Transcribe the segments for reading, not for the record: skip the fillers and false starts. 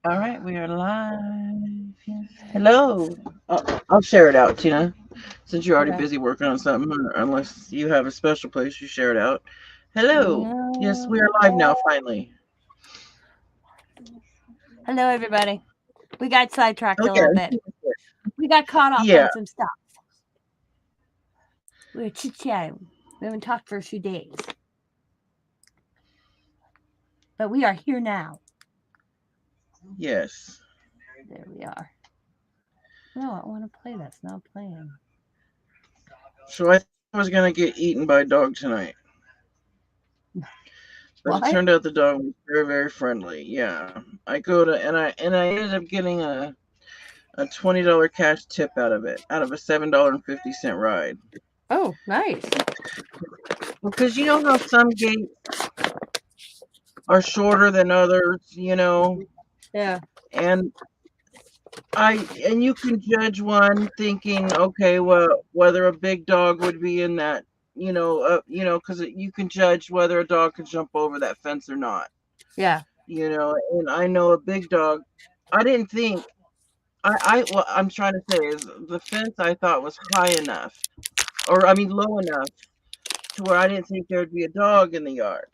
All right, we are live. Yes. Hello. I'll share it out, Tina, since you're already Okay. busy working on something, unless you have a special place you share it out. Hello. Yes, we No. are live now, finally. Hello, everybody. We got sidetracked a little bit. Okay. We got caught up Yeah. on some stuff. We were chit chatting. We haven't talked for a few days, but we are here now. Yes. There we are. No, I want to play this. Not playing. So I thought I was gonna get eaten by a dog tonight, but it What? turned out the dog was very, very friendly. Yeah. I go to and I ended up getting a $20 cash tip out of it, out of a $7.50 ride. Oh, nice. Because you know how some gates are shorter than others, Yeah. and and you can judge one thinking, okay, well, whether a big dog would be in that, because you can judge whether a dog could jump over that fence or not, Yeah. and I know a big dog. I didn't think what I'm trying to say is the fence I thought was high enough, or I mean low enough to where I didn't think there would be a dog in the yard.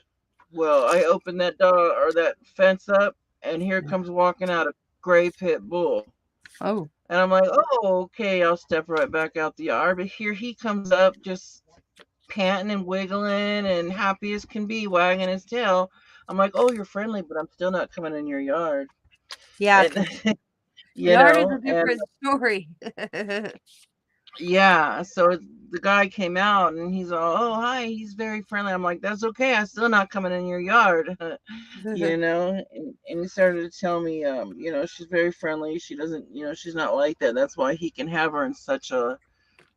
Well, I opened that dog or that fence up, and here comes walking out a gray pit bull. Oh. And I'm like, oh, okay, I'll step right back out the yard. But here he comes up, just panting and wiggling and happy as can be, wagging his tail. I'm like, oh, you're friendly, but I'm still not coming in your yard. Yeah, And, because yard is a and different story. yeah, so the guy came out and he's all, oh, hi, he's very friendly. I'm like, that's okay. I'm still not coming in your yard, and he started to tell me, she's very friendly. She doesn't, she's not like that. That's why he can have her in such a,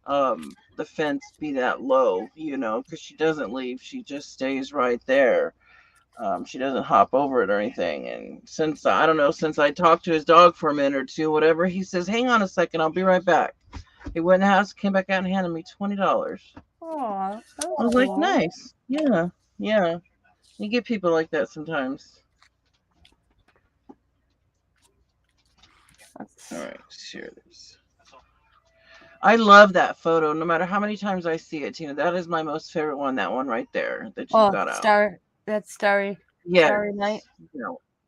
the fence be that low, because she doesn't leave. She just stays right there. She doesn't hop over it or anything. And since, I don't know, since I talked to his dog for a minute or two, whatever, he says, hang on a second, I'll be right back. He went in the house, came back out, and handed me $20. Aw, so I was like, cool. nice. Yeah, yeah. You get people like that sometimes. All That's, right, share this. I love that photo. No matter how many times I see it, Tina, that is my most favorite one. That one right there that you've oh, got out. star. That's Yes, Starry Night.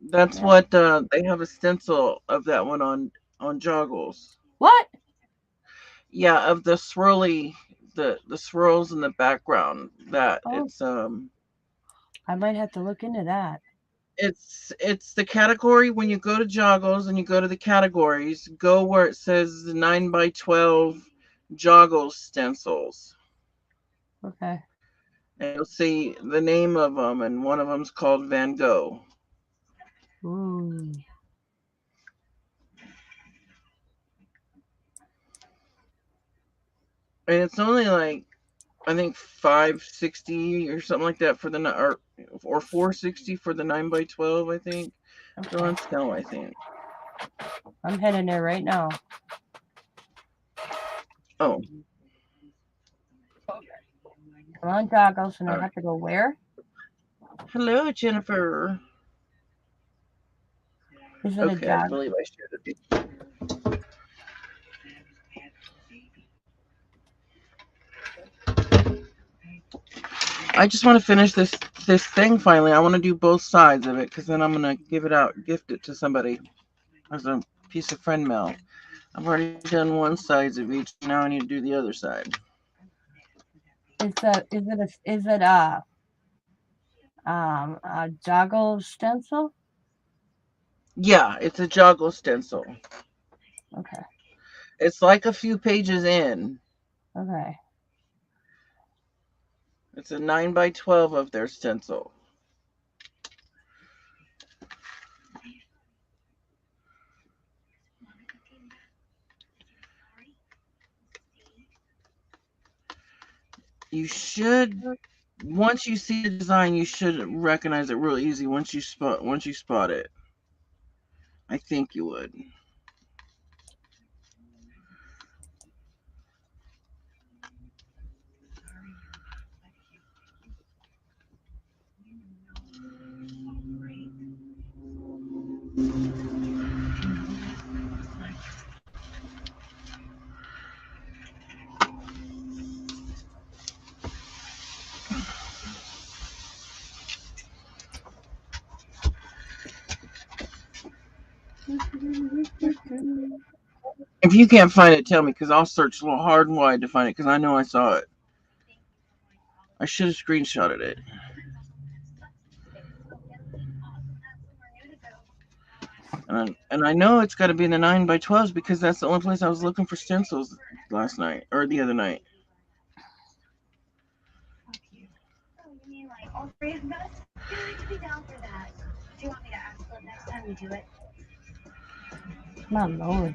that's Yeah. what they have a stencil of that one on joggles. What? Yeah, of the swirly, the swirls in the background. That Oh, I might have to look into that. it's the category. When you go to joggles and you go to the categories, go where it says 9 by 12 joggles stencils, Okay. and you'll see the name of them, and one of them's called Van Gogh, Ooh. and it's only like I think 560 or something like that for the or 460 for the 9 by 12. I think they're Okay. on sale. I think. I'm heading there right now. Oh, Come on, joggles, and I all have right. to go where? Hello, Jennifer. Is it a Okay, I jog? believe I shared it. I just want to finish this thing finally. I want to do both sides of it because then I'm gonna give it out, gift it to somebody as a piece of friend mail. I've already done one sides of each. Now I need to do the other side. Is it a joggle stencil? Yeah, it's a joggle stencil. Okay. It's like a few pages in. Okay. It's a 9 by 12 of their stencil. You should once you see the design, you should recognize it real easy once you spot it. I think you would. If you can't find it, tell me, because I'll search hard and wide to find it, because I know I saw it. I should have screenshotted it. And I know it's got to be in the 9x12s because that's the only place I was looking for stencils last night or the other night. My Lord.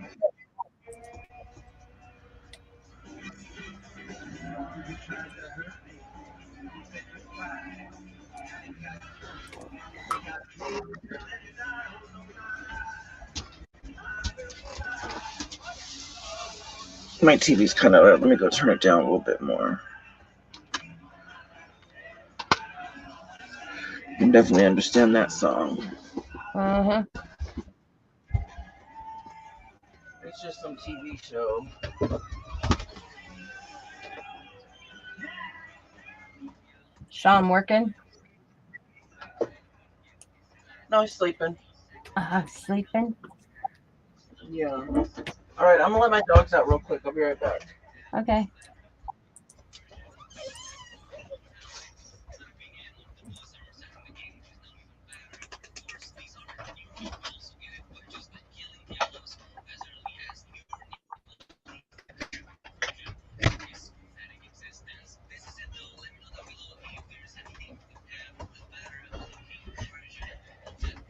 My TV's kind of loud. Let me go turn it down a little bit more. You can definitely understand that song. Uh-huh. It's just some TV show. Sean working? No, he's sleeping. Sleeping? Yeah. All right, I'm gonna let my dogs out real quick. I'll be right back. Okay.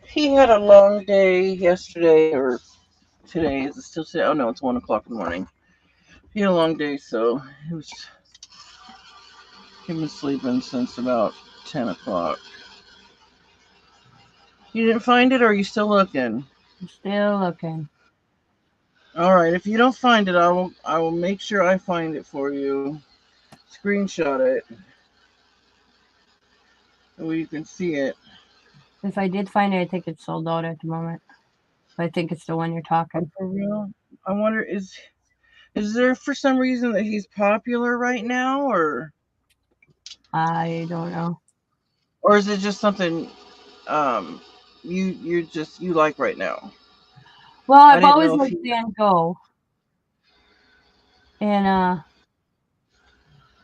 He had a long day yesterday or today. Is it still today? Oh no, it's 1:00 in the morning. He had a long day, so he's been sleeping since about 10:00. You didn't find it, or are you still looking? I'm still looking. All right. If you don't find it, I will make sure I find it for you. Screenshot it, so you can see it. If I did find it, I think it's sold out at the moment. I think it's the one you're talking. For real? I wonder is there for some reason that he's popular right now, or I don't know. is it just something you like right now? Well, I I've didn't always know if liked he. Van Gogh. And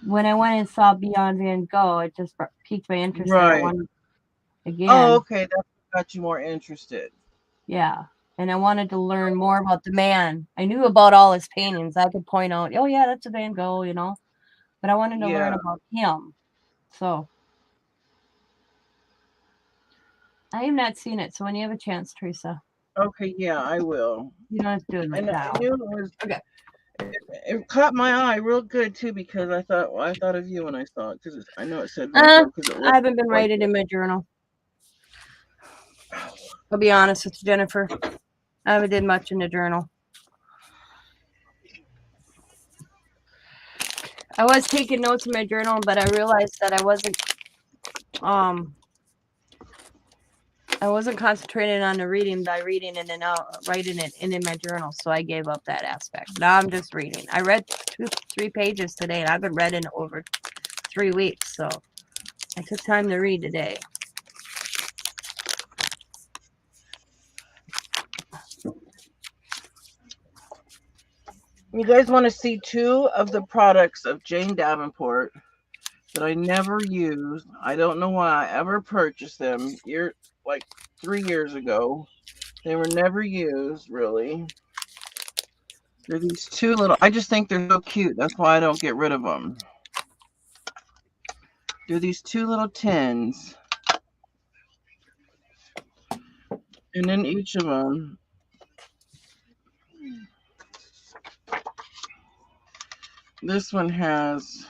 when I went and saw Beyond Van Gogh, it just piqued my interest and I Right. wanted Oh, again. okay. That got you more interested. Yeah. And I wanted to learn more about the man. I knew about all his paintings. I could point out, oh yeah, that's a Van Gogh, you know. But I wanted to learn Yeah. about him. So I have not seen it. So when you have a chance, Teresa, Okay. Yeah, I will. you don't have to do it right And I now. knew it was. Okay. It caught my eye real good too because I thought of you when I saw it because I know it said Van Gogh because it I looked haven't been like writing it. in my journal. I'll be honest with you, Jennifer. I haven't did much in the journal. I was taking notes in my journal, but I realized that I wasn't concentrating on the reading by reading and then out writing it in my journal, so I gave up that aspect. Now I'm just reading. I read 3 pages today, and I've been reading over 3 weeks, so I took time to read today. You guys want to see 2 of the products of Jane Davenport that I never used. I don't know why I ever purchased them. Like 3 years ago. They were never used, really. They're these 2 little. I just think they're so cute. That's why I don't get rid of them. They're these 2 little tins. And in each of them, this one has,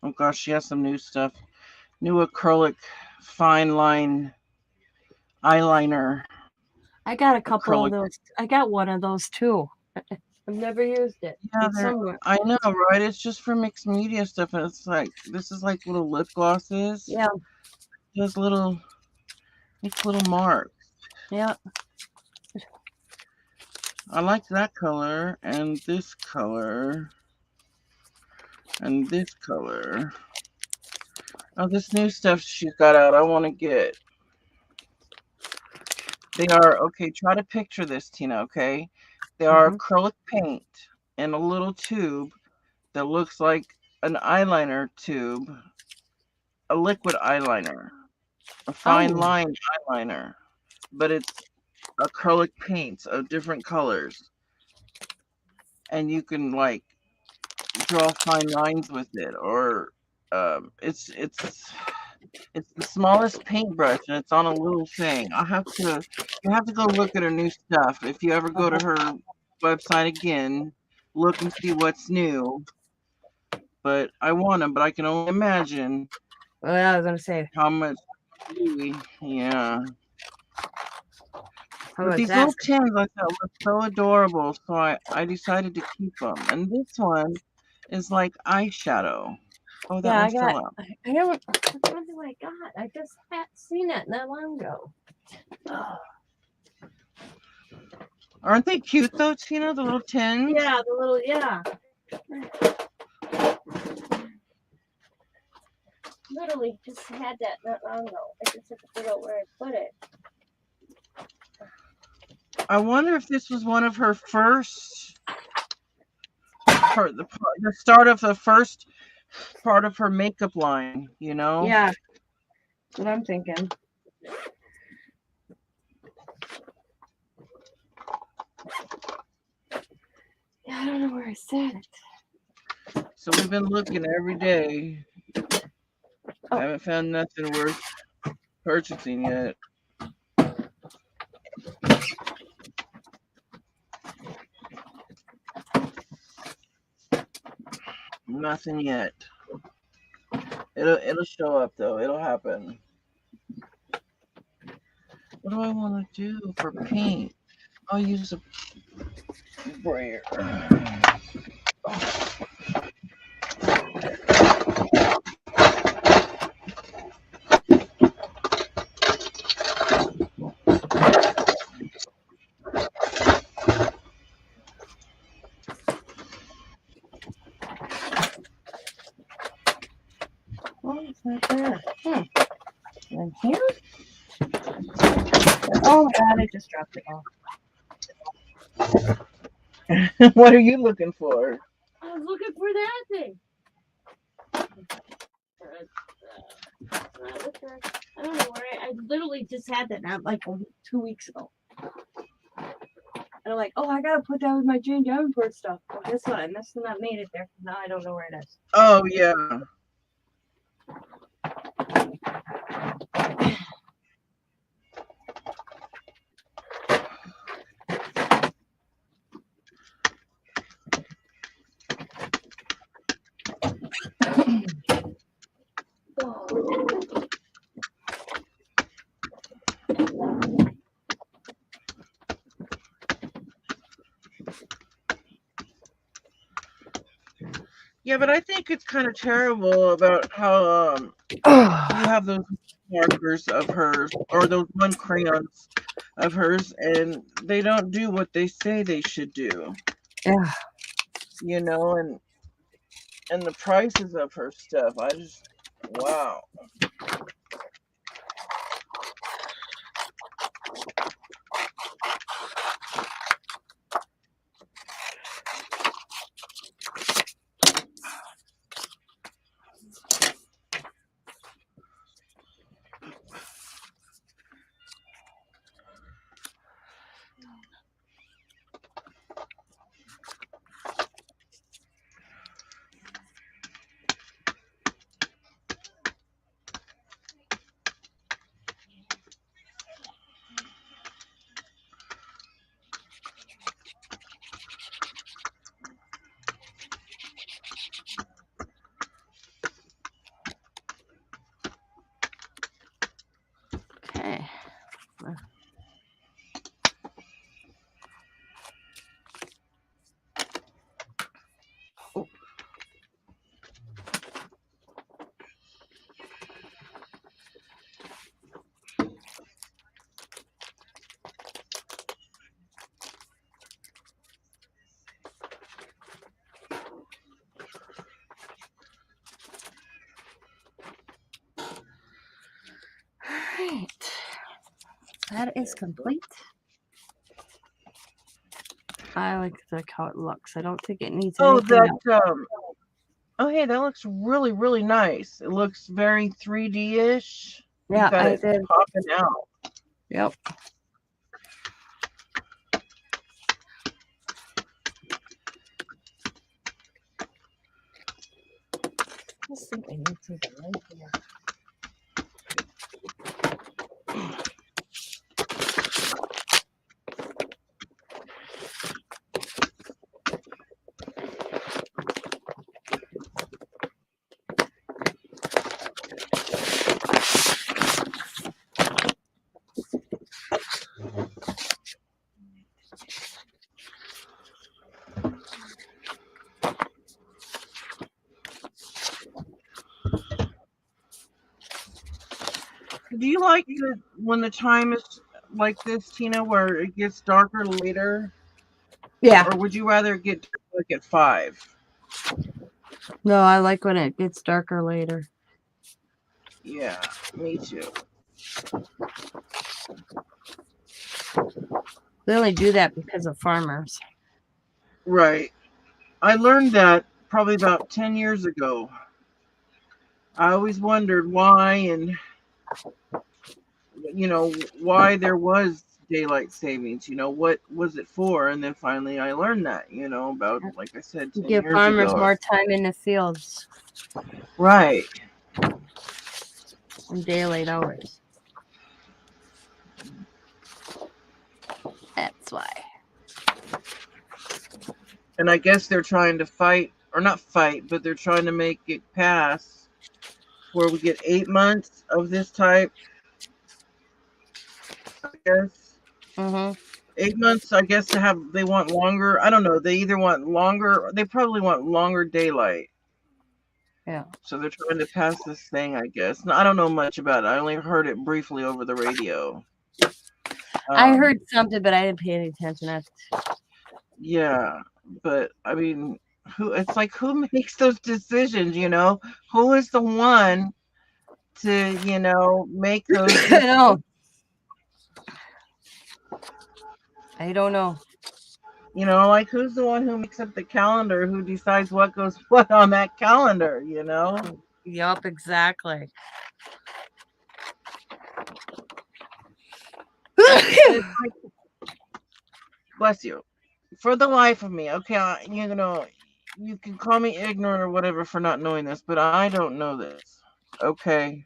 oh gosh, she has some new stuff. New acrylic fine line eyeliner. I got a couple Acrylic. of those. I got one of those too. I've never used it. Yeah, It's somewhere. I know, right? It's just for mixed media stuff. And it's like, this is like little lip glosses. Yeah. Just little, it's little marks. Yeah. I like that color and this color and this color. Oh, this new stuff she's got out, I want to get. They are, okay, try to picture this, Tina, okay? They are acrylic paint in a little tube that looks like an eyeliner tube, a liquid eyeliner, a fine line eyeliner, but it's acrylic paints of different colors. And you can, like, draw fine lines with it, or it's the smallest paintbrush, and it's on a little thing. You have to go look at her new stuff. If you ever go to her website again, look and see what's new. But I want them, but I can only imagine. Well, I was gonna say How much? Yeah. how But much these that? little tins I thought were so adorable, so I decided to keep them. And this one is like eyeshadow. Oh, that Yeah, one I got. fell out. I don't. What do I got? I just had seen it not long ago. Oh. Aren't they cute though, Tina? The little tins? Yeah, the little Literally just had that not long ago. I just have to figure out where I put it. I wonder if this was one of her first the start of the first part of her makeup line, you know? Yeah, that's what I'm thinking. Yeah, I don't know where I set it. So we've been looking every day. I haven't found nothing worth purchasing yet. Nothing yet. It'll show up though. It'll happen. What do I want to do for paint? I'll use a brayer. Oh, it's not there. In here? Oh my god, I just dropped it off. What are you looking for? I was looking for that thing. I don't know where I literally just had that not like 2 weeks ago. And I'm like, oh, I gotta put that with my Jane Davenport stuff. Well, guess what? I must have not made it there. Now I don't know where it is. Oh yeah. Yeah, but I think it's kind of terrible about how you have those markers of hers or those one crayons of hers, and they don't do what they say they should do. Yeah. You know, and the prices of her stuff, I just wow. That is complete. I like how it looks. I don't think it needs Oh, anything else. Oh, hey, that looks really, really nice. It looks very 3D-ish. You Yeah, got I it did. popping out. Yep. I think I need something right here. Do you like when the time is like this, Tina, where it gets darker later? Yeah. Or would you rather get dark like at 5? No, I like when it gets darker later. Yeah, me too. They only do that because of farmers. Right. I learned that probably about 10 years ago. I always wondered why, and why there was daylight savings. What was it for? And then finally I learned that, about, like I said, 10 Give years farmers ago. more time in the fields Right. and daylight hours. That's why. And I guess they're trying to fight, or not fight, but they're trying to make it pass where we get 8 months of this type, I guess. 8 months, I guess, they want longer. I don't know. They either want longer, they probably want longer daylight. Yeah. So they're trying to pass this thing, I guess. I don't know much about it. I only heard it briefly over the radio. I heard something, but I didn't pay any attention. Yeah, but I mean, it's like, who makes those decisions, Who is the one to, make those decisions? I know. I don't know. Like, who's the one who makes up the calendar, who decides what goes what on that calendar, Yup, exactly. Bless you. For the life of me, okay, you can call me ignorant or whatever for not knowing this, but I don't know this. Okay.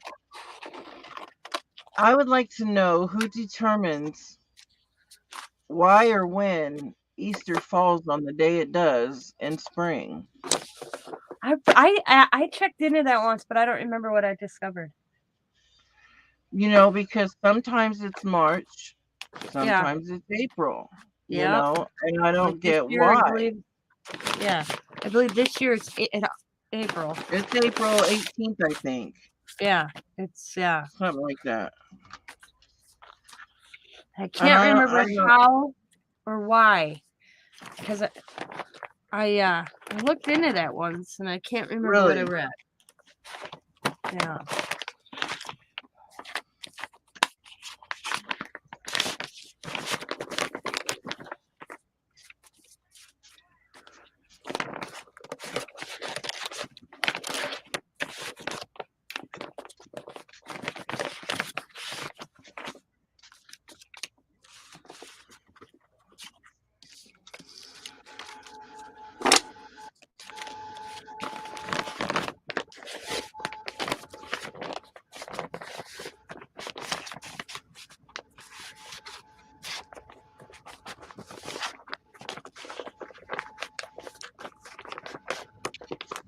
I would like to know who determines why or when Easter falls on the day it does in spring. I checked into that once, but I don't remember what I discovered. Because sometimes it's March, sometimes it's April. Yeah. And I don't get year, why. I believe this year it's April. It's April 18th, I think. Yeah, it's something like that. I can't remember how or why, because I looked into that once and I can't remember what I read. Yeah.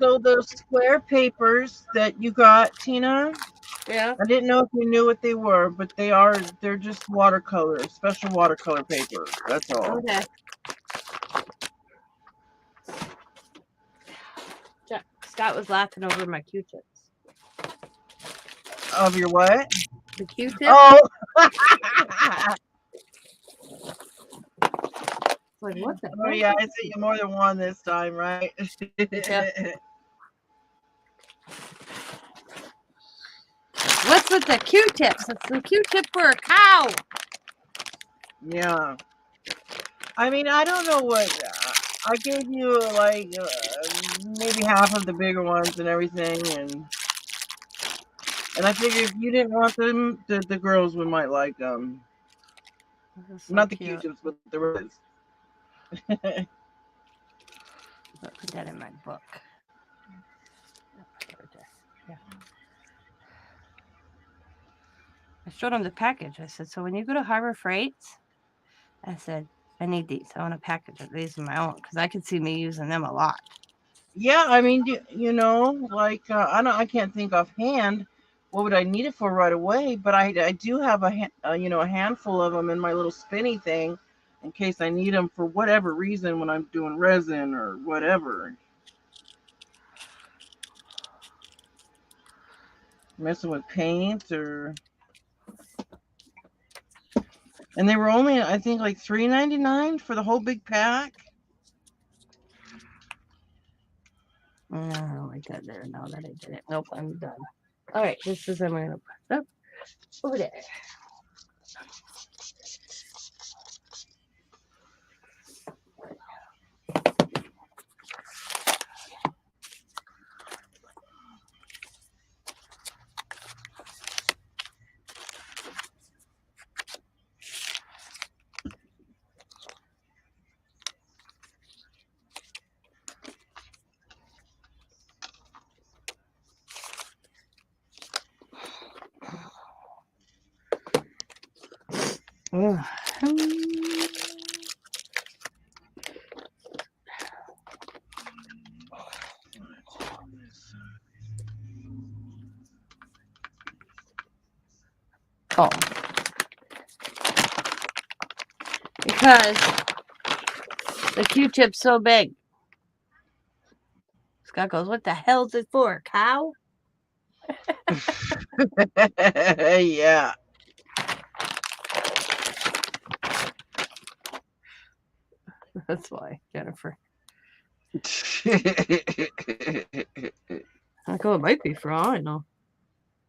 So those square papers that you got, Tina, yeah, I didn't know if you knew what they were, but they're just watercolor, special watercolor paper. That's all. Okay. Scott was laughing over my Q-tips. Of your what? The Q-tips? Oh. Like, what the oh yeah, I see you more than one this time, right? What's with the Q-tips? It's the Q-tip for a cow. Yeah. I mean, I don't know what I gave you, like maybe half of the bigger ones and everything, and I figured if you didn't want them, the girls would might like them. This is so Not the cute. Q-tips, but the roses. Put that in my book. Yeah. I showed him the package. I said, so when you go to Harbor Freights, I said, I need these. I want a package of these of my own because I could see me using them a lot. Yeah, I mean, you know, like I can't think offhand what would I need it for right away, but I do have you know, a handful of them in my little spinny thing in case I need them for whatever reason when I'm doing resin or whatever. Messing with paint or, and they were only, I think, like $3.99 for the whole big pack. Oh, I got there now that I did it. Nope, I'm done. All right, this is I'm gonna put up over there. Oh. Oh. Because the Q-tip's so big. Scott goes, what the hell's it for? A cow? Yeah. That's why, Jennifer. I go, it might be for all I know.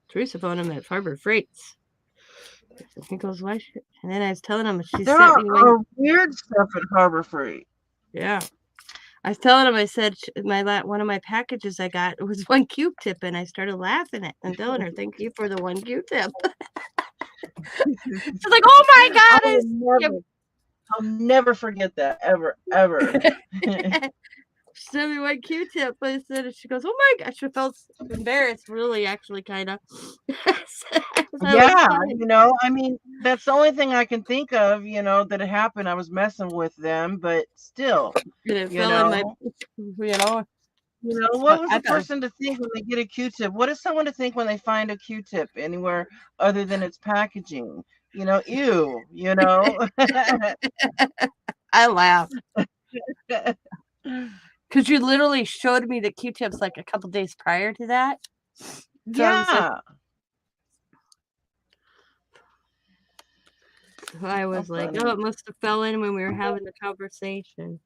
Teresa found him at Harbor Freights. He goes, why? And then I was telling him she There sent me are weird stuff at Harbor Freight. Yeah. I was telling him, I said, one of my packages I got was one Q-tip, and I started laughing at and telling her, thank you for the one Q-tip. She's like, oh my God. I'll never forget that, ever, ever. She sent me one Q-tip. I said, she goes, oh my gosh. I felt embarrassed, really, actually, kind of. Yeah, you know, I mean, that's the only thing I can think of, you know, that happened. I was messing with them, but still, it fell in my, You know, what was a person to think when they get a Q-tip? What is someone to think when they find a Q-tip anywhere other than its packaging? You know, ew, you know? I laughed. Because you literally showed me the Q-tips like a couple days prior to that. So yeah. I was like, oh, it must have fell in when we were having the conversation.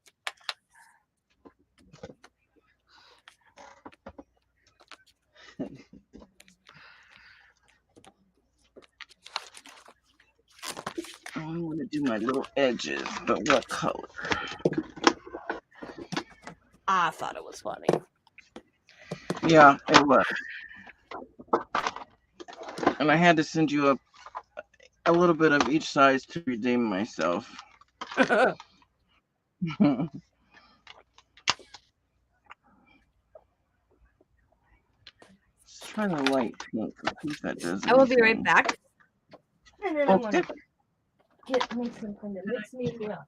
I want to do my little edges, but what color? I thought it was funny. Yeah, it was. And I had to send you a little bit of each size to redeem myself. Let's try the light pink. See if that does anything. I will be right back. And then okay. I'm going to make something that makes me up.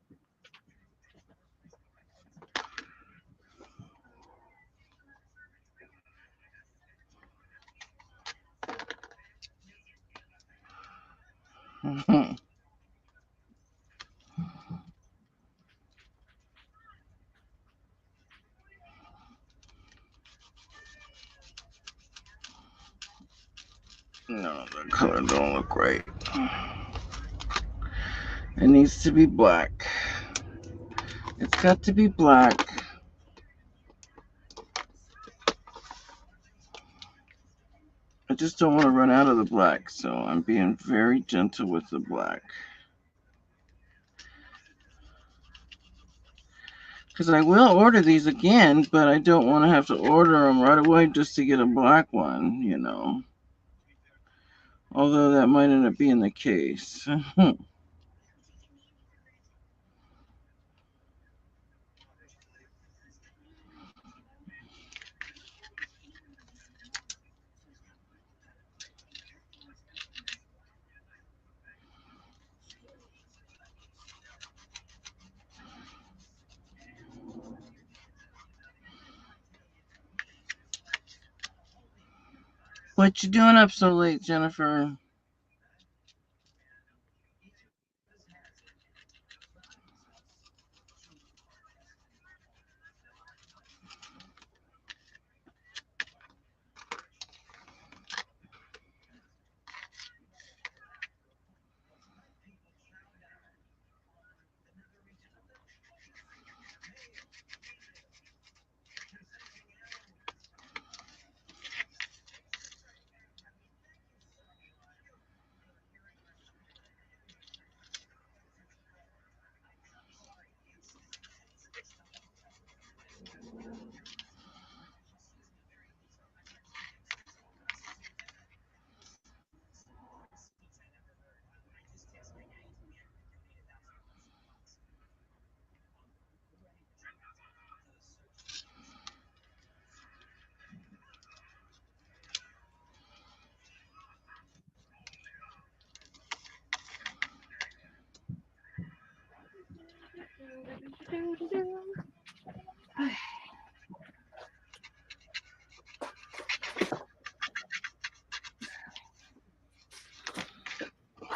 No, the color don't look right. It needs to be black. It's got to be black. I just don't want to run out of the black, so I'm being very gentle with the black. Because I will order these again, but I don't want to have to order them right away just to get a black one, you know. Although that might end up being the case. What you doing up so late, Jennifer?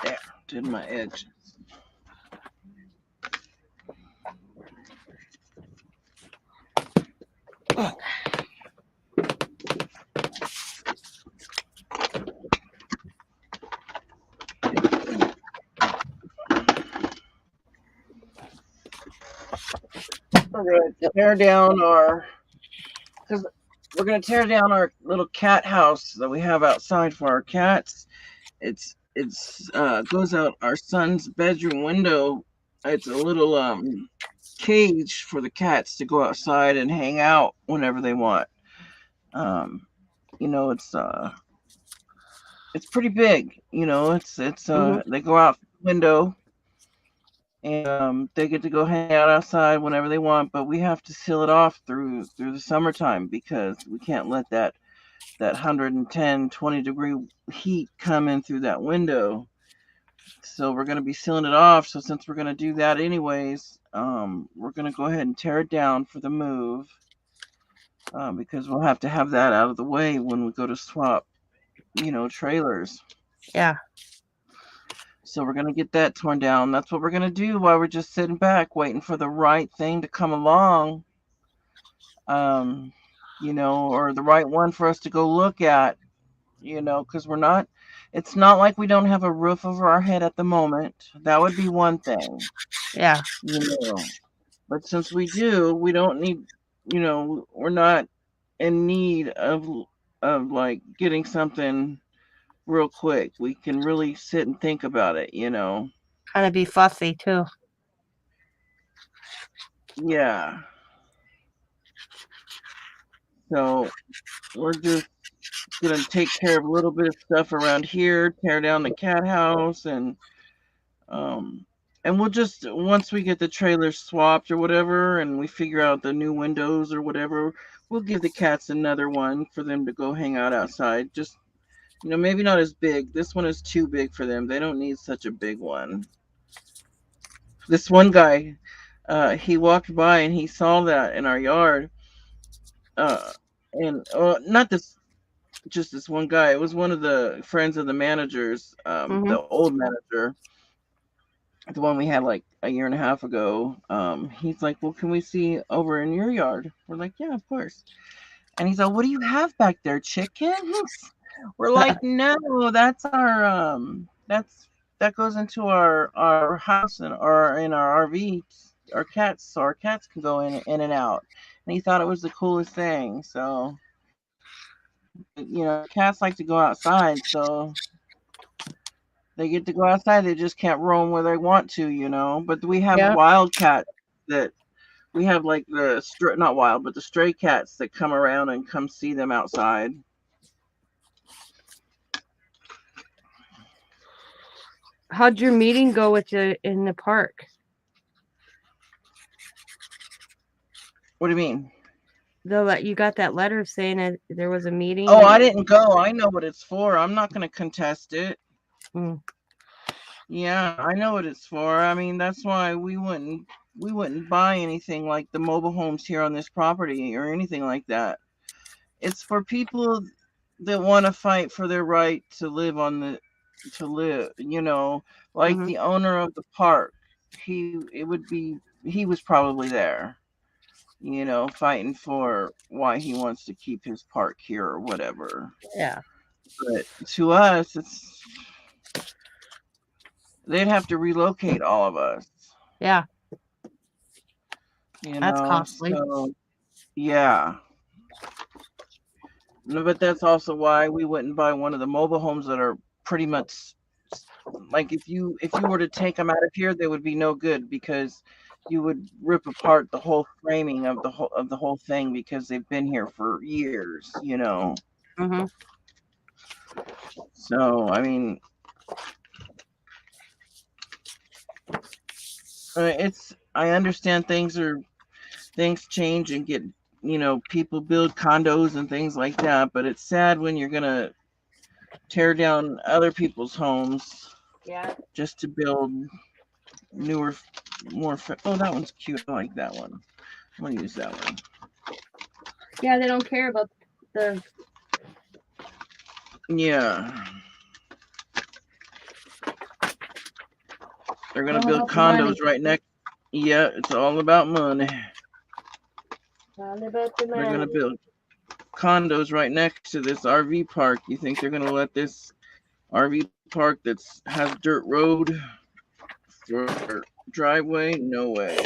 There, did my edge. We're going to tear down our, because we're going to tear down our little cat house that we have outside for our cats. It's goes out our son's bedroom window. It's a little cage for the cats to go outside and hang out whenever they want. Um, you know, it's pretty big. You know, Hmm. they go out the window and they get to go hang out outside whenever they want. But we have to seal it off through the summertime because we can't let that 110, 20-degree heat come in through that window. So we're going to be sealing it off. So since we're going to do that anyways, we're going to go ahead and tear it down for the move because we'll have to have that out of the way when we go to swap, trailers. Yeah. So we're going to get that torn down. That's what we're going to do while we're just sitting back waiting for the right thing to come along, um, or the right one for us to go look at, because it's not like we don't have a roof over our head at the moment. That would be one thing, Yeah. you know. But since we do, we don't need, we're not in need of like getting something real quick. We can really sit and think about it. Kind of be fussy too. Yeah. So we're just gonna take care of a little bit of stuff around here, tear down the cat house, um, and we'll just once we get the trailers swapped or whatever, and we figure out the new windows or whatever, we'll give the cats another one for them to go hang out outside. Just maybe not as big. This one is too big for them. They don't need such a big one. This one guy, he walked by and he saw that in our yard, uh, and not this just this one guy. It was one of the friends of the managers, Hmm. the old manager, the one we had like a year and a half ago. He's like, "Well, can we see over in your yard?" We're like, "Yeah, of course." And he's like, "What do you have back there? Chickens?" We're like, "No, that's that goes into our house and or in our RV, our cats, so our cats can go in and out." And he thought it was the coolest thing. So, cats like to go outside, so they get to go outside. They just can't roam where they want to. But we have Yeah. wild cats that We have like the not wild, but the stray cats that come around and come see them outside. How'd your meeting go with you in the park? What do you mean? You got that letter saying that there was a meeting. Oh, I didn't go. I know what it's for. I'm not going to contest it. Yeah, I know what it's for. I mean, that's why we wouldn't buy anything like the mobile homes here on this property or anything like that. It's for people that want to fight for their right to live like the owner of the park. He was probably there, fighting for why he wants to keep his park here or whatever. Yeah. But to us, they'd have to relocate all of us. Yeah. That's costly. So, yeah. No, but that's also why we wouldn't buy one of the mobile homes that are pretty much like if you were to take them out of here, they would be no good because you would rip apart the whole framing of the whole thing because they've been here for years, So, I mean, I understand things change and get, people build condos and things like that, but it's sad when you're going to tear down other people's homes just to build newer, more. Oh, that one's cute. I like that one. I'm going to use that one. Yeah, they don't care about the. Yeah. They're going to build condos right next. Yeah, it's all about money. All about the money. They're going to build condos right next to this RV park. You think they're going to let this RV park has dirt road for driveway? No way.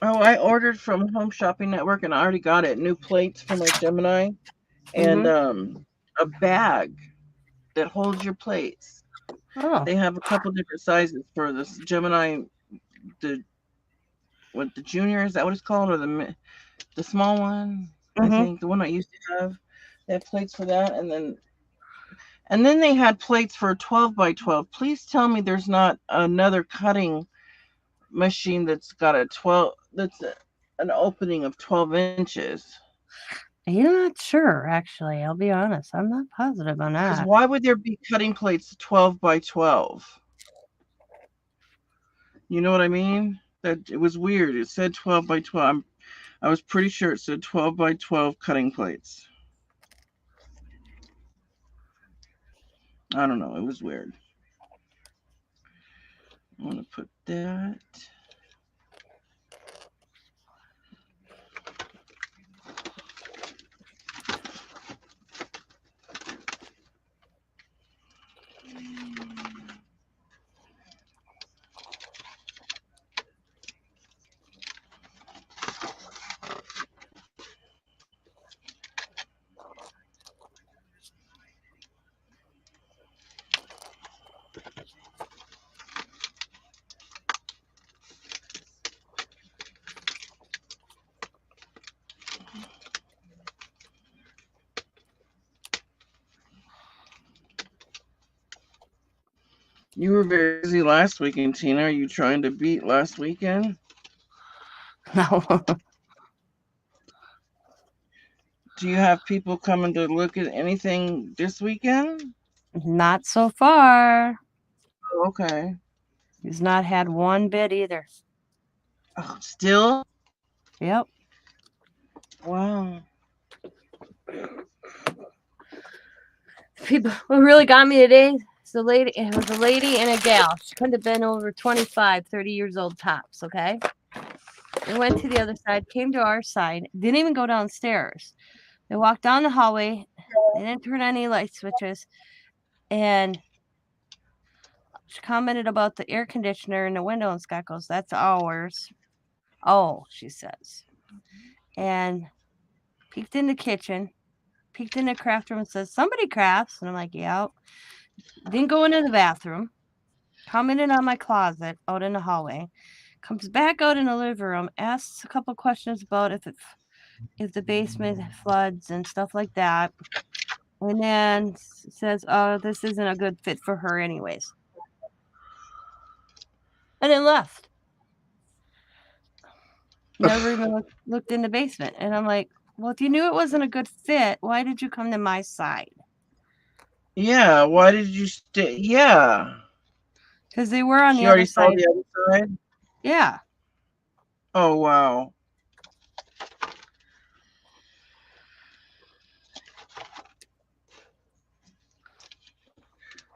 Oh, I ordered from Home Shopping Network and I already got it. New plates for my Gemini and a bag that holds your plates. Oh. They have a couple different sizes for this Gemini, the junior, is that what it's called, or the small one? I think the one I used to have. They have plates for that, and then they had plates for 12 by 12. Please tell me there's not another cutting machine that's got an opening of 12 inches. I'm not sure, actually. I'll be honest. I'm not positive on that. Because why would there be cutting plates 12 by 12? You know what I mean? That it was weird. It said 12 by 12. I was pretty sure it said 12 by 12 cutting plates. I don't know. It was weird. I'm going to put that. You were very busy last weekend, Tina. Are you trying to beat last weekend? No. Do you have people coming to look at anything this weekend? Not so far. Oh, okay. He's not had one bid either. Oh, still? Yep. Wow. People what really got me today it was a lady and a gal. She couldn't have been over 25, 30 years old tops, okay? They went to the other side, came to our side, didn't even go downstairs. They walked down the hallway, they didn't turn on any light switches, and She commented about the air conditioner in the window, and Scott goes, "That's ours." "Oh," she says. And peeked in the kitchen, peeked in the craft room and says, "Somebody crafts." And I'm like, "Yeah." Didn't go into the bathroom. Commented on my closet out in the hallway. Comes back out in the living room, asks a couple questions about if the basement floods and stuff like that. And then says, "Oh, this isn't a good fit for her anyways." And then left. Never even looked in the basement. And I'm like, well, if you knew it wasn't a good fit, why did you come to my side? Yeah, why did you stay? Yeah. Because they were on She the already other saw side. the other side? Yeah. Oh, wow.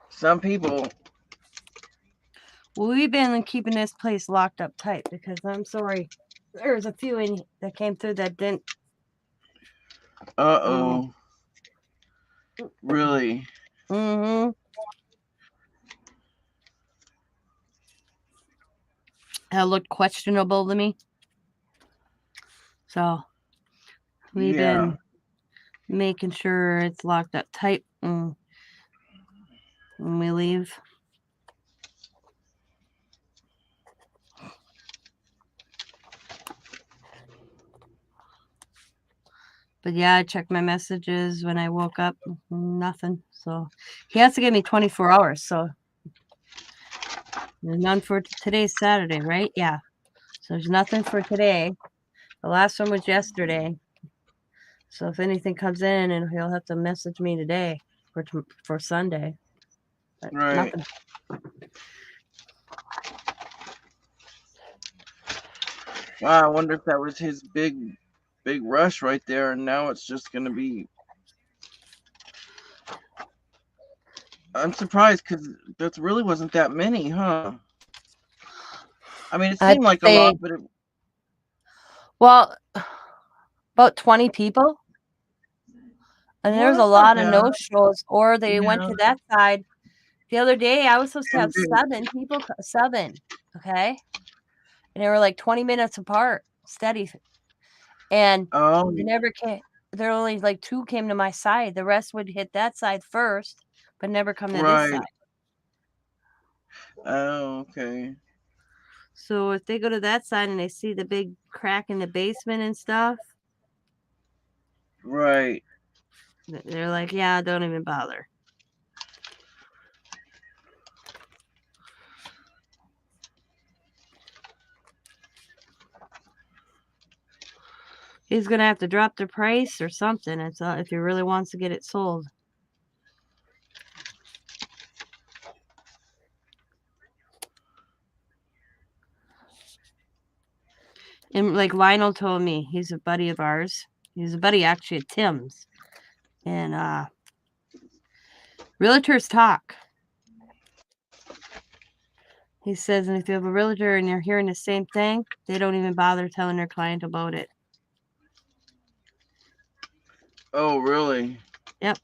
Some people. Well, we've been keeping this place locked up tight because I'm sorry. There's a few in that came through that didn't. Uh-oh. Really? Mm-hmm. That looked questionable to me. So we've been making sure it's locked up tight when we leave. But yeah, I checked my messages when I woke up. Nothing. So he has to give me 24 hours. So there's none for today's Saturday, right? Yeah. So there's nothing for today. The last one was yesterday. So if anything comes in, and he'll have to message me today for Sunday. But Right. nothing. Wow, I wonder if that was his big rush right there, and now it's just going to be. I'm surprised because that really wasn't that many, huh? I mean, it seemed like a lot, but it. Well, about 20 people. And Well, there's a that's not lot of bad. no-shows, or they went Yeah. to that side. The other day, I was supposed to have And 7 people, 7, okay? And they were like 20 minutes apart, steady. And oh, they never came. There only like 2 came to my side. The rest would hit that side first, but never come to this right. side. Oh, okay. So if they go to that side and they see the big crack in the basement and stuff, Right. they're like, yeah, don't even bother. He's going to have to drop the price or something if he really wants to get it sold. And like Lionel told me, he's a buddy of ours. He's a buddy actually at Tim's. And realtors talk. He says, and if you have a realtor and you're hearing the same thing, they don't even bother telling their client about it. Oh, really? Yep.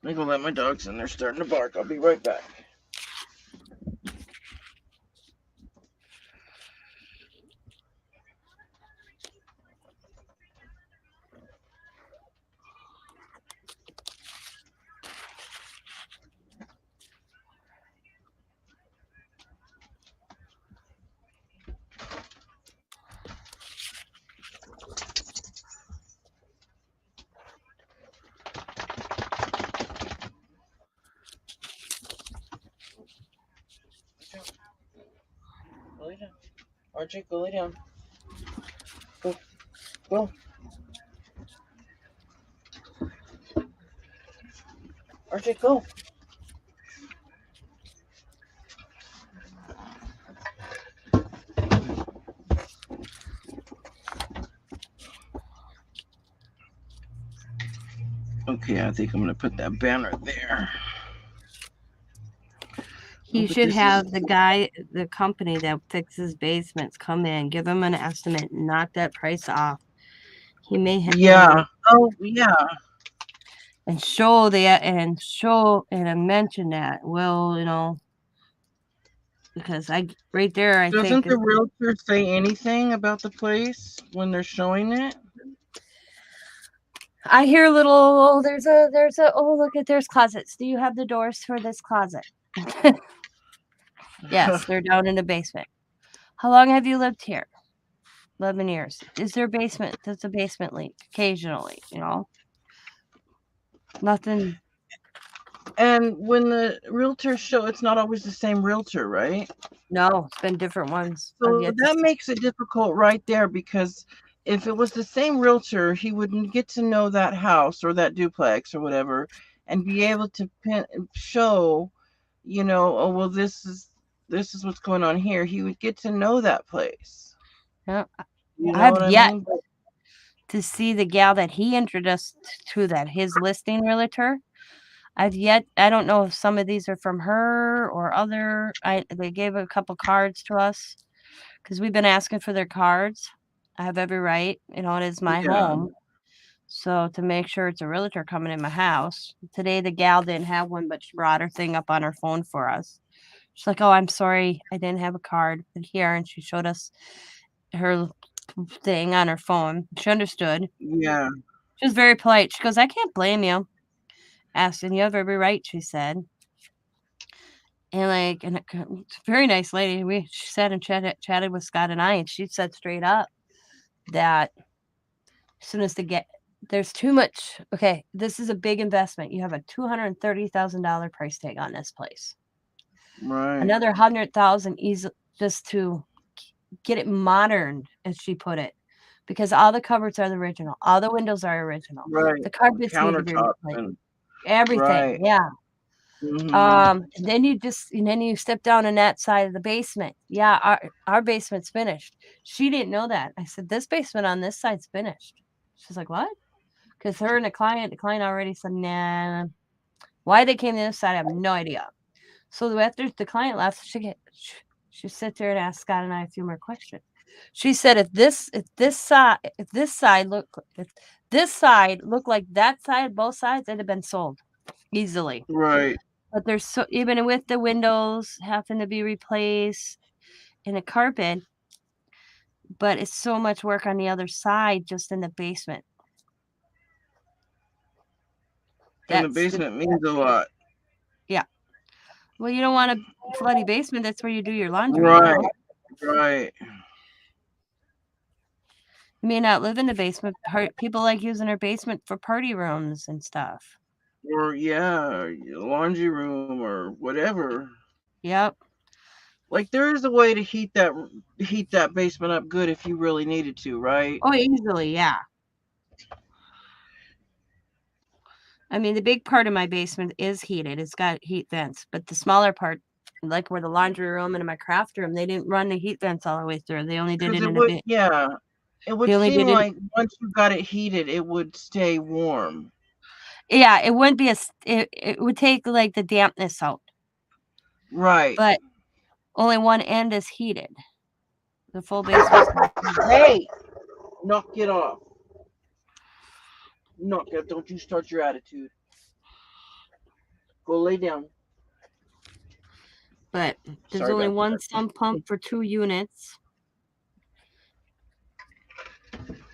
Let me go let my dogs in. They're starting to bark. I'll be right back. Go lay down. Archie, go lay down. Go. Go. Archie, go. Okay, I think I'm going to put that banner there. He should have the guy, the company that fixes basements come in, give him an estimate, knock that price off. He may have, yeah. Oh, yeah. and show that and mention that. Well, because right there, I Doesn't think the realtor say anything about the place when they're showing it? I hear little, there's a, there's closets. Do you have the doors for this closet? Yes, they're down in the basement. How long have you lived here? 11 years. Is there a basement? Does a basement leak occasionally? Nothing. And when the realtors show, it's not always the same realtor, right? No, it's been different ones. So that makes it difficult right there, because if it was the same realtor, he wouldn't get to know that house or that duplex or whatever and be able to show, oh, well, this is what's going on here. He would get to know that place. Yeah. You know I've what I yet mean? to see the gal that he introduced to his listing realtor. I don't know if some of these are from her or other. They gave a couple cards to us because we've been asking for their cards. I have every right. It is my home. So to make sure it's a realtor coming in my house. Today, the gal didn't have one, but she brought her thing up on her phone for us. She's like, oh, I'm sorry. I didn't have a card here. And she showed us her thing on her phone. She understood. Yeah. She was very polite. She goes, I can't blame you. Asking, you have every right, she said. And it's a very nice lady. She sat and chatted with Scott and I, and she said straight up that as soon as there's too much. Okay, this is a big investment. You have a $230,000 price tag on this place. Right. Another $100,000 easy just to get it modern, as she put it, because all the cupboards are the original, all the windows are original, Right. the carpets need to be replaced, everything. Right. Yeah. Mm-hmm. And then you step down in that side of the basement. Yeah, our basement's finished. She didn't know that. I said, this basement on this side's finished. She's like, what? Because her and the client already said, nah. Why they came to this side, I have no idea. So after the client left, she sit there and ask Scott and I a few more questions. She said, if this side looked like that side, both sides, it'd have been sold easily. Right. But there's even with the windows having to be replaced and a carpet, but it's so much work on the other side, just in the basement. And the basement means a lot. Yeah. Well, you don't want a floody basement. That's where you do your laundry. Right. Right. You may not live in the basement. People like using their basement for party rooms and stuff. Or laundry room or whatever. Yep. Like, there is a way to heat that basement up good if you really needed to, right? Oh, easily, yeah. I mean, the big part of my basement is heated. It's got heat vents, but the smaller part, like where the laundry room and my craft room, they didn't run the heat vents all the way through. They only did it in a bit. Yeah. It would seem like once you got it heated, it would stay warm. Yeah, it wouldn't be it would take like the dampness out. Right. But only one end is heated. The full basement. Hey, knock it off. Knock it. Don't you start your attitude. Go lay down. But there's only one sump pump for 2 units.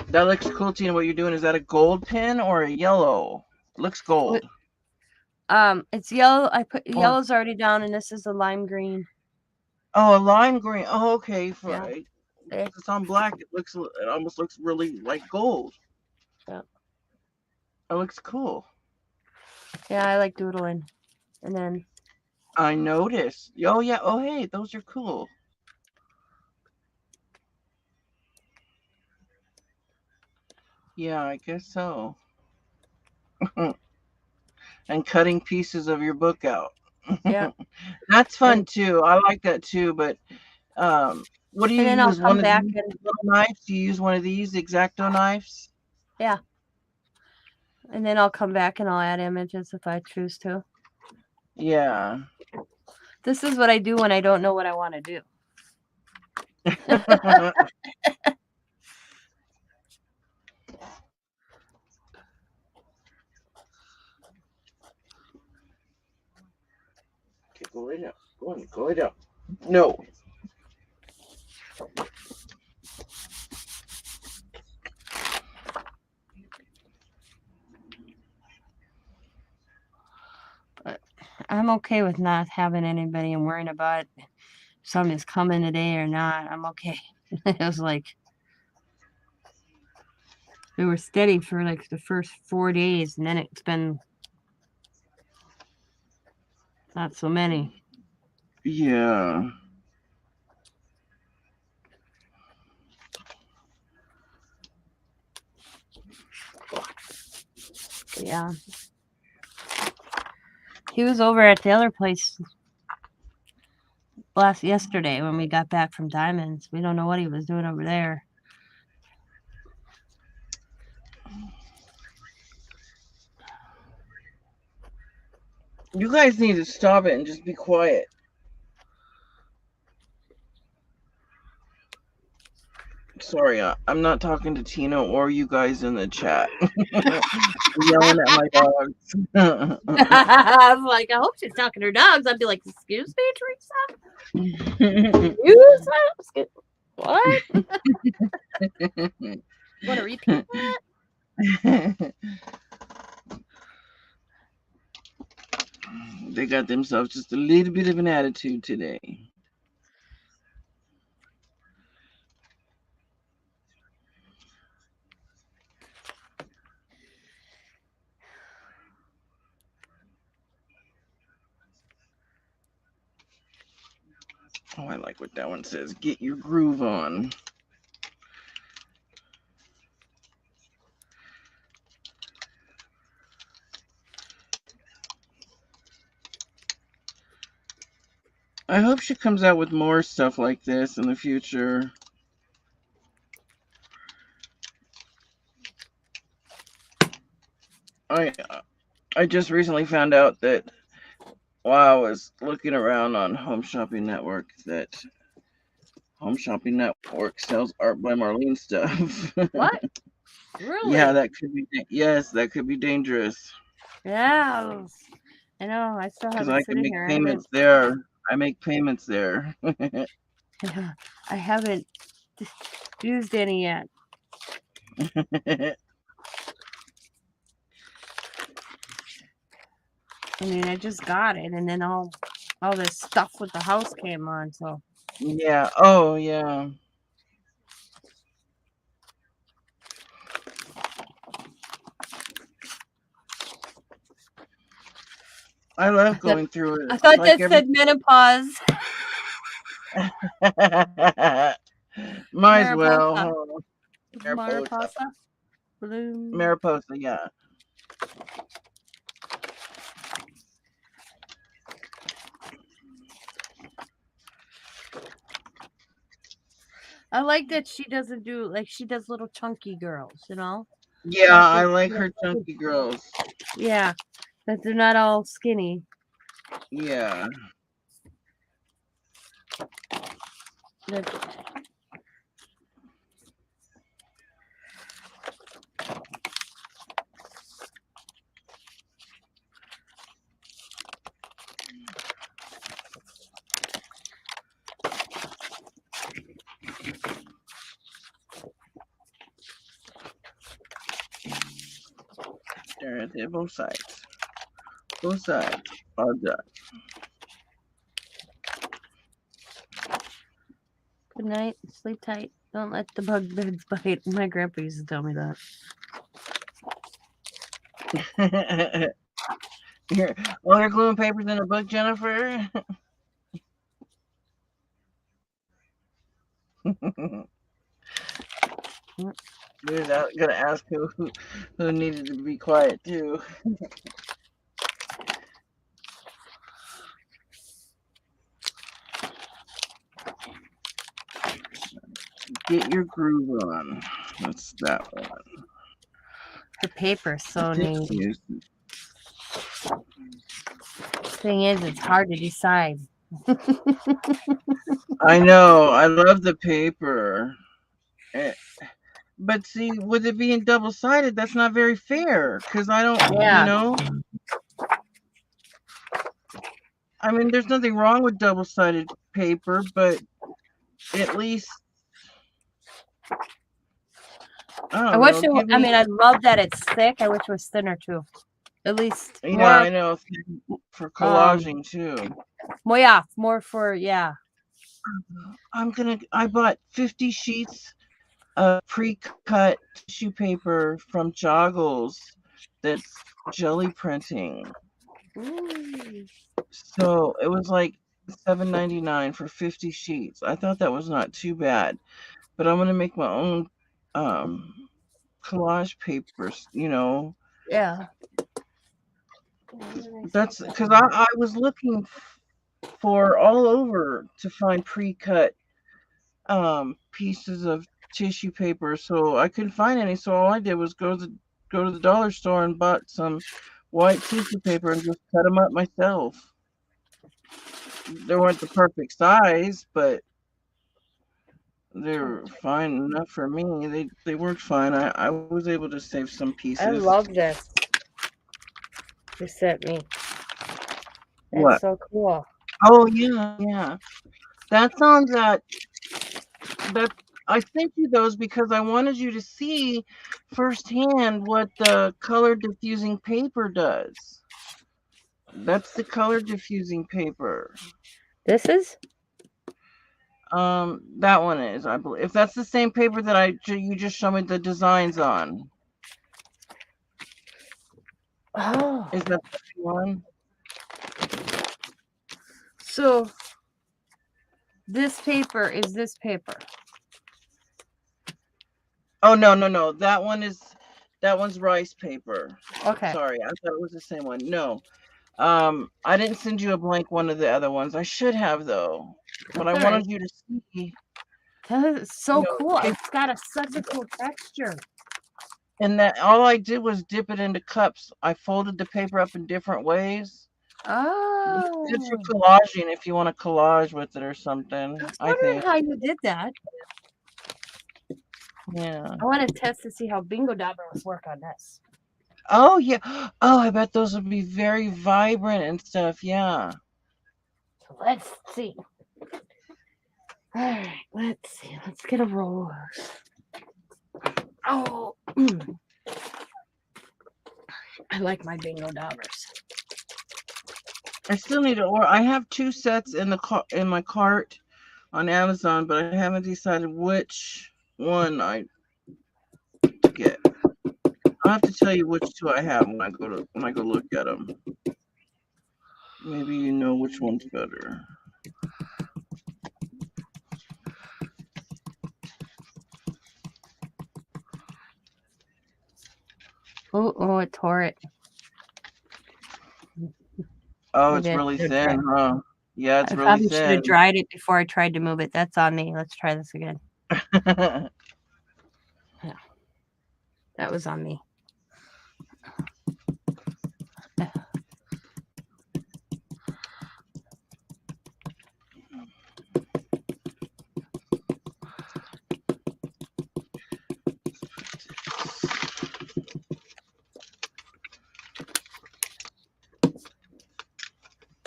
That looks cool, Tina. What you're doing, is that a gold pin or a yellow? It looks gold. It's yellow. I put yellow's already down, and this is a lime green. Oh, a lime green. Oh, okay. Yeah. It's on black. It almost looks really like gold. Yeah. It looks cool. Yeah, I like doodling. And then I noticed. Oh yeah. Oh hey, those are cool. Yeah, I guess so. And cutting pieces of your book out. Yeah. That's fun too. I like that too. But what do you use? One of these little knives? Do you use one of these X-Acto knives? Yeah. And then I'll come back and I'll add images if I choose to. Yeah. This is what I do when I don't know what I want to do. Okay, go lay down. Go on, go lay down. No. But I'm okay with not having anybody and worrying about if somebody's coming today or not. I'm okay. It was like we were steady for like the first 4 days, and then it's been not so many. Yeah. Yeah. He was over at the other place yesterday when we got back from Diamonds. We don't know what he was doing over there. You guys need to stop it and just be quiet. Sorry, I'm not talking to Tina or you guys in the chat. Yelling at my dogs. I was like, I hope she's talking to her dogs. I'd be like, excuse me, Teresa? What? Want to repeat that? They got themselves just a little bit of an attitude today. Oh, I like what that one says. Get your groove on. I hope she comes out with more stuff like this in the future. I just recently found out that while I was looking around on Home Shopping Network that Home Shopping Network sells Art by Marlene stuff. What? Really? Yeah, that could be. Yes, that could be dangerous. Yeah. I know. I still Because have I it can sitting make here. payments there. I make payments there. I haven't used any yet. I mean, I just got it, and then all this stuff with the house came on. So yeah. Oh, yeah. I love going through it. I thought like that said menopause. Might as well. Mariposa. Mariposa, yeah. I like that she doesn't do, like, she does little chunky girls, you know? Yeah, I like her chunky girls. Yeah, that they're not all skinny. Yeah. There, both sides. Both sides are done. Good night. Sleep tight. Don't let the bug beds bite. My grandpa used to tell me that. Here, all her glue and papers in a book, Jennifer. Dude, I'm gonna ask who needed to be quiet too. Get your groove on. That's that one. The paper's so neat. Thing is, it's hard to decide. I know. I love the paper. Eh, But see, with it being double-sided, that's not very fair because I don't, Yeah. I mean, there's nothing wrong with double-sided paper, but at least, I I don't wish know, it. give I me, mean, I love that it's thick. I wish it was thinner too. At least yeah, more. I know, for collaging too. Well, yeah, more for I bought 50 sheets of pre-cut tissue paper from Joggles that's jelly printing. Ooh. So it was like $7.99 for 50 sheets. I thought that was not too bad, but I'm gonna make my own collage papers. Yeah. That's because I was looking for all over to find pre-cut pieces of tissue paper, so I couldn't find any. So all I did was go to the dollar store and bought some white tissue paper and just cut them up myself. They weren't the perfect size, but they're fine enough for me. They worked fine. I was able to save some I pieces. love this. You sent me. That's What? so cool. Oh yeah, yeah. That's on that I sent you those because I wanted you to see firsthand what the color diffusing paper does. That's the color diffusing paper. This is. That one is, I believe. If that's the same paper that you just showed me the designs on, Oh. is that the one? So this paper is this paper. Oh no, no, no. That one's rice paper. Okay. Sorry, I thought it was the same one. No. I didn't send you a blank one of the other ones. I should have though. But I That's all right. wanted you to see, That is so you know, cool. if It's got such a cool texture. and that all I did was dip it into cups. I folded the paper up in different ways. But it's good for Oh. collaging if you want to collage with it or I something, was I wondering think. how you did that. Yeah. I want to test to see how Bingo Dabbers work on this. Oh yeah. Oh, I bet those would be very vibrant and stuff. Yeah. So let's see. All right, let's see. Let's get a roll. Oh, I like my Bingo Dabbers. I still need to order. I have 2 sets in my cart on Amazon, but I haven't decided which one I get. I'll have to tell you which 2 I have when I go look at them. Maybe you know which one's better. Oh, it tore it. Oh, Maybe it's I really should have thin, huh? Yeah, it's I really probably should have thin. dried it before I tried to move it. That's on me. Let's try this again. Yeah, that was on me.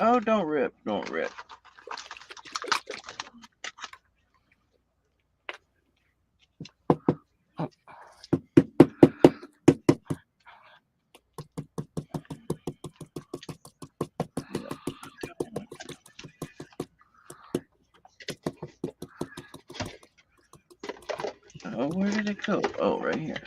Oh, don't rip, don't rip. Oh, where did it go? Oh, right here.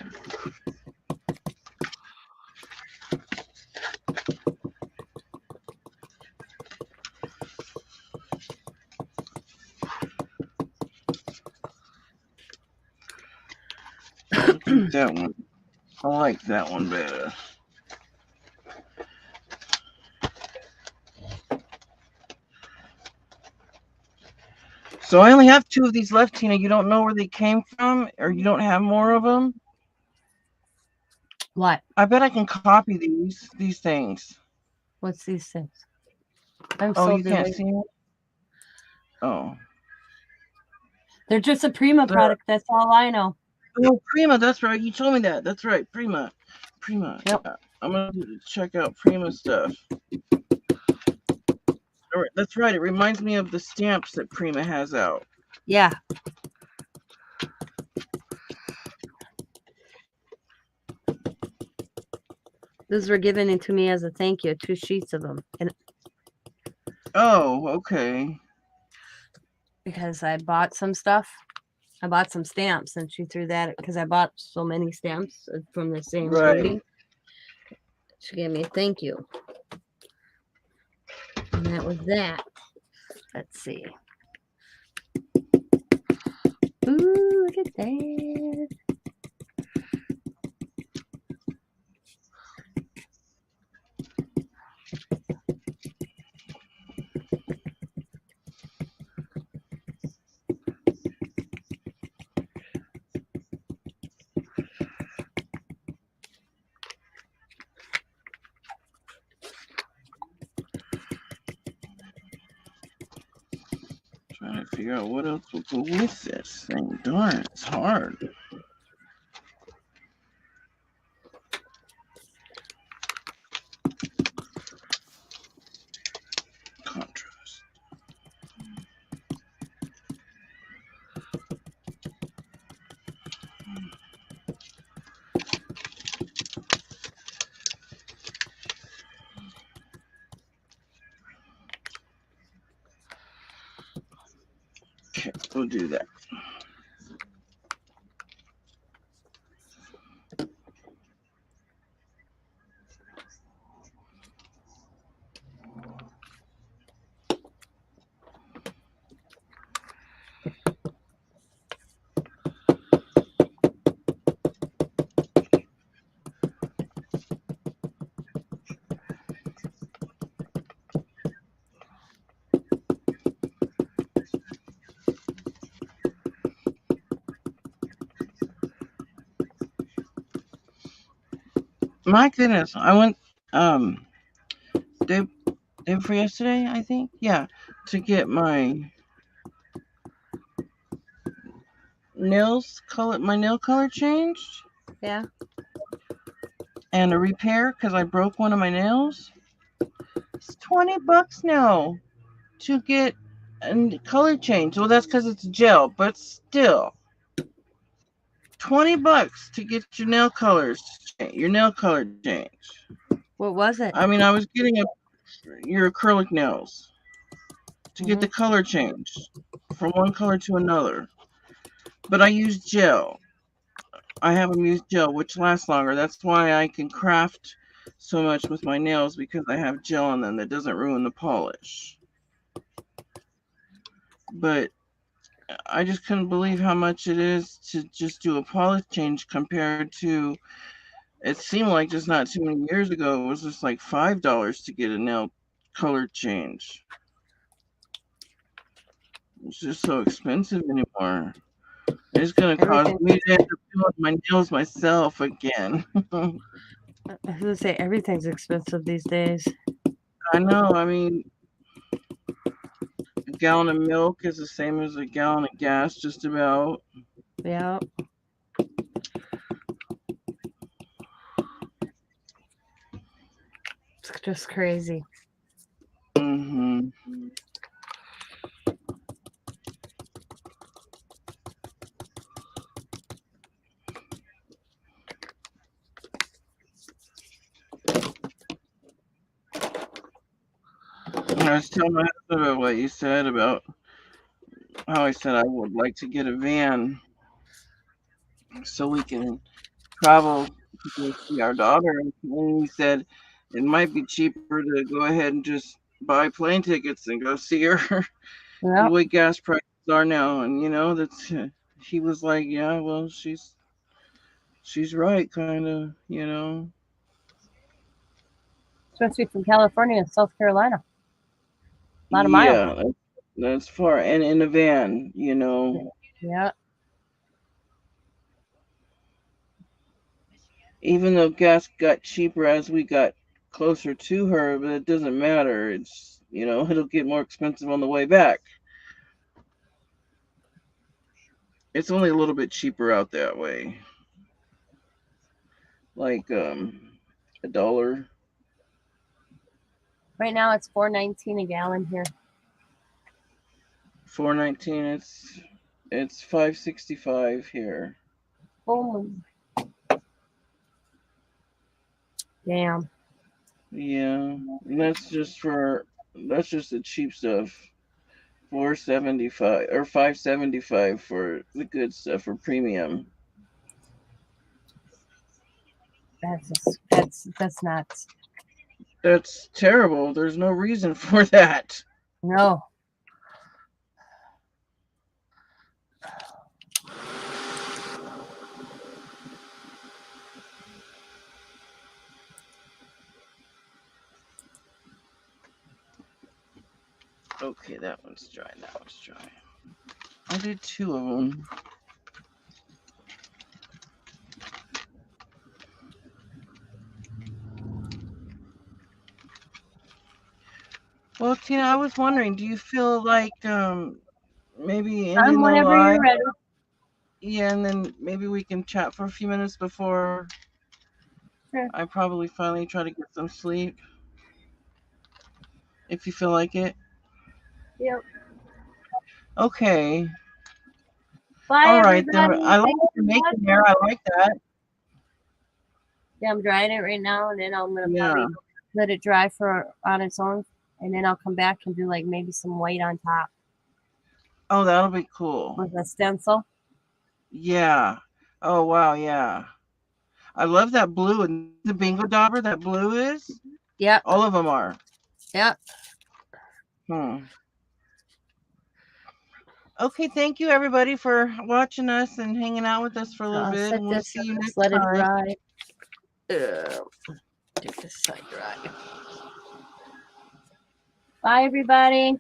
I think that one. I like that one better. So I only have 2 of these left, Tina. You don't know where they came from, or you don't have more of them? What? I bet I can copy these things. What's these things? I'm Oh, so you can't delayed. see it? Oh. They're just a Prima product. That's all I know. Oh, Prima. That's right. You told me that. That's right. Prima. Prima. Yep. Yeah. I'm gonna check out Prima stuff. That's right. It reminds me of the stamps that Prima has out. Yeah. Those were given to me as a thank you. 2 sheets of them. And oh, okay. Because I bought some stuff. I bought some stamps, and she threw that because I bought so many stamps from the same lady. She gave me a thank you. And that was that. Let's see. Ooh, look at that. Trying to figure out what else will go with this thing. Darn, it's hard. Contrast. Okay, we'll do that. My goodness, I went day before yesterday, I think. Yeah, to get my my nail color changed. Yeah. And a repair because I broke one of my nails. It's $20 now to get a color change. Well, that's because it's gel, but still, $20 to get your nail color change. What was it? I mean, I was getting your acrylic nails to get the color changed from one color to another, but I use gel. I have them use gel, which lasts longer. That's why I can craft so much with my nails, because I have gel on them that doesn't ruin the polish. But I just couldn't believe how much it is to just do a polish change compared to, it seemed like just not too many years ago, it was just like $5 to get a nail color change. It's just so expensive anymore. It's going to cause me to end up doing my nails myself again. I was going to say, everything's expensive these days. I know. I mean, a gallon of milk is the same as a gallon of gas, just about. Yeah. It's just crazy. Mm-hmm. I was telling my husband about what you said about how I said I would like to get a van so we can travel to go see our daughter. And he said it might be cheaper to go ahead and just buy plane tickets and go see her the way gas prices are now. And that's he was like, yeah, well, she's right, kind of, Especially from California and South Carolina. A lot of miles. Yeah, that's far, and in a van, Yeah. Even though gas got cheaper as we got closer to her, but it doesn't matter. It's it'll get more expensive on the way back. It's only a little bit cheaper out that way. Like $1. Right now it's $4.19 a gallon here. $4.19. It's $5.65 here. Oh, damn. Yeah, and that's just the cheap stuff. $4.75 or $5.75 for the good stuff for premium. That's nuts. That's terrible. There's no reason for that. No. Okay, that one's dry. That one's dry. I did 2 of them. Well, Tina, I was wondering, do you feel like maybe ending the Whenever live? you're ready. Yeah, and then maybe we can chat for a few minutes before Sure. I probably finally try to get some sleep. If you feel like it. Yep. Okay. Bye, All right, then. everybody. I like Thank what you you're so much. making there. I like that. Yeah, I'm drying it right now, and then I'm gonna Yeah. probably let it dry for on its own, and then I'll come back and do like maybe some white on top Oh, that'll be cool. with a stencil. Yeah. Oh, wow. Yeah. I love that blue and the bingo dauber. That blue is. Yep. All of them are. Yep. Okay, thank you everybody for watching us and hanging out with us for a little bit. Set And we'll this see you next let it time. dry. Take this side dry. Bye, everybody.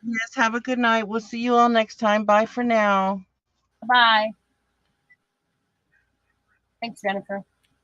Yes, have a good night. We'll see you all next time. Bye for now. Bye. Thanks, Jennifer.